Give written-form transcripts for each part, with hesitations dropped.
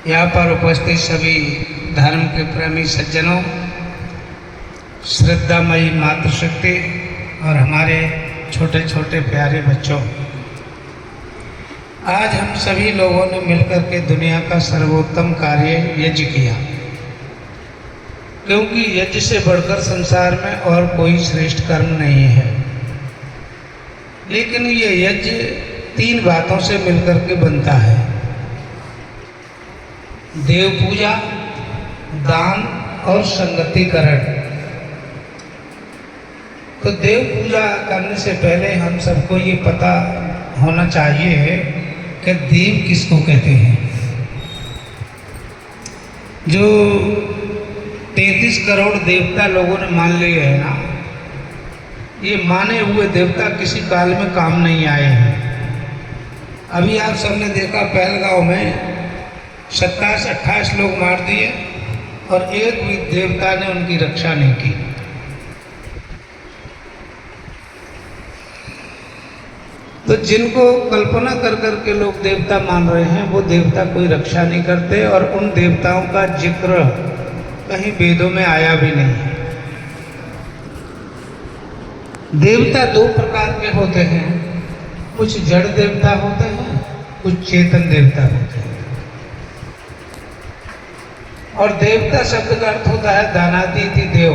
यहाँ पर उपस्थित सभी धर्म के प्रेमी सज्जनों, श्रद्धामयी मातृशक्ति और हमारे छोटे छोटे प्यारे बच्चों, आज हम सभी लोगों ने मिलकर के दुनिया का सर्वोत्तम कार्य यज्ञ किया, क्योंकि यज्ञ से बढ़कर संसार में और कोई श्रेष्ठ कर्म नहीं है। लेकिन ये यज्ञ 3 बातों से मिलकर के बनता है: देव पूजा, दान और संगतिकरण। तो देव पूजा करने से पहले हम सबको ये पता होना चाहिए कि देव किसको कहते हैं। जो 33 करोड़ देवता लोगों ने मान लिए हैं ना, ये माने हुए देवता किसी काल में काम नहीं आए हैं। अभी आप सबने देखा पहलगांव में 27-28 लोग मार दिए और एक भी देवता ने उनकी रक्षा नहीं की। तो जिनको कल्पना कर कर के लोग देवता मान रहे हैं, वो देवता कोई रक्षा नहीं करते और उन देवताओं का जिक्र कहीं वेदों में आया भी नहीं। देवता 2 प्रकार के होते हैं, कुछ जड़ देवता होते हैं, कुछ चेतन देवता होते हैं। और देवता शब्द का अर्थ होता है दानातीति देव।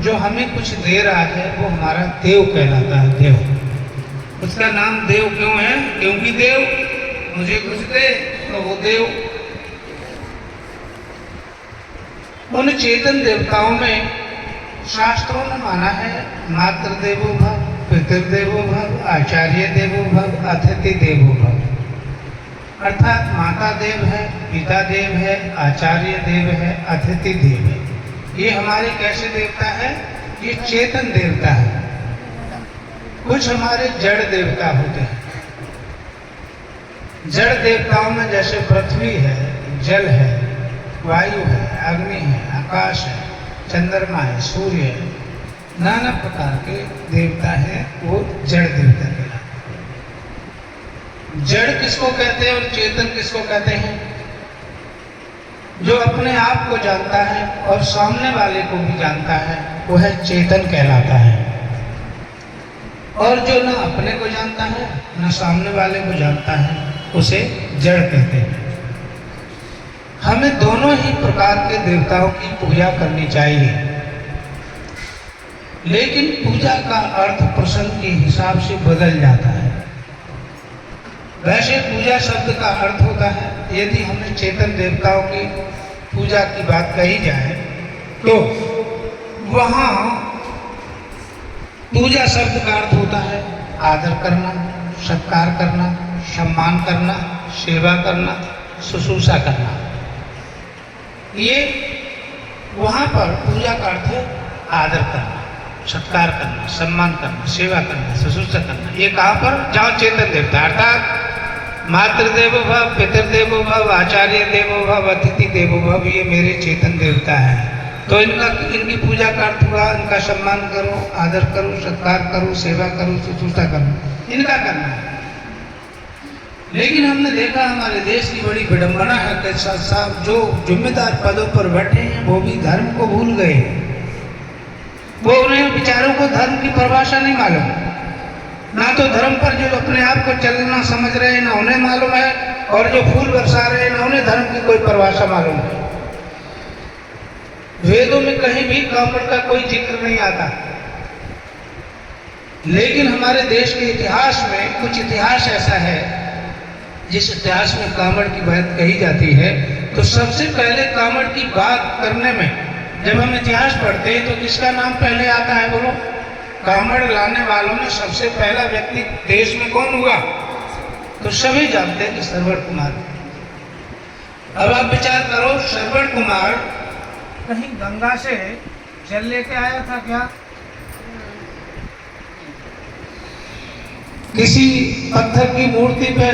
जो हमें कुछ दे रहा है वो हमारा देव कहलाता है। देव, उसका नाम देव क्यों है? क्योंकि देव मुझे कुछ दे तो वो देव। उन चेतन देवताओं में शास्त्रों ने माना है मातृ देवो भव, पितृदेवो भव, आचार्य देवो भव, अतिथि देवो भव। अर्थात माता देव है, पिता देव है, आचार्य देव है, अतिथि देव है। ये हमारे कैसे देवता है? ये चेतन देवता है। कुछ हमारे जड़ देवता होते हैं। जड़ देवताओं में जैसे पृथ्वी है, जल है, वायु है, अग्नि है, आकाश है, चंद्रमा है, सूर्य है, नाना प्रकार के देवता हैं, वो जड़ देवता कहलाते हैं। जड़ किसको कहते हैं और चेतन किसको कहते हैं? जो अपने आप को जानता है और सामने वाले को भी जानता है, वो है चेतन कहलाता है। और जो ना अपने को जानता है ना सामने वाले को जानता है, उसे जड़ कहते हैं। हमें दोनों ही प्रकार के देवताओं की पूजा करनी चाहिए, लेकिन पूजा का अर्थ प्रसंग के हिसाब से बदल जाता है। वैसे पूजा शब्द का अर्थ होता है, यदि हमें चेतन देवताओं की पूजा की बात कही जाए तो वहाँ पूजा शब्द का अर्थ होता है आदर करना, सत्कार करना, सम्मान करना, सेवा करना, शुश्रूषा करना। ये वहाँ पर पूजा का अर्थ है आदर करना, सत्कार करना, सम्मान करना, सेवा करना, शुश्रूषा करना। ये कहाँ पर? जहाँ चेतन देवता, अर्थात मातृदेवो भव, पितृदेवो भव, आचार्य देवो भव, अतिथि देवो भव, ये मेरे चेतन देवता है। तो इनकी पूजा का अर्थ हुआ इनका सम्मान करो, आदर करो, सत्कार करो, सेवा करो, शुश्रूषा करो, इनका करना है। लेकिन हमने देखा हमारे देश की बड़ी विडंबना है कि साहब जो जिम्मेदार पदों पर बैठे हैं वो भी धर्म को भूल गए। वो उन्हें विचारों को धर्म की परिभाषा नहीं मालूम, ना तो धर्म पर जो अपने आप को चलना समझ रहे हैं ना उन्हें मालूम है, और जो फूल बरसा रहे हैं ना उन्हें धर्म की कोई परिभाषा मालूम है। वेदों में कहीं भी कामड़ का कोई जिक्र नहीं आता, लेकिन हमारे देश के इतिहास में कुछ इतिहास ऐसा है जिस इतिहास में कामड़ की बात कही जाती है। तो सबसे पहले कामड़ की बात करने में जब हम इतिहास पढ़ते हैं तो किसका नाम पहले आता है? बोलो। कामड़ लाने वालों में सबसे पहला व्यक्ति देश में कौन हुआ? तो सभी जानते हैं कि श्रवण कुमार। अब आप विचार करो, श्रवण कुमार कहीं गंगा से जल लेके आया था क्या? किसी पत्थर की मूर्ति पे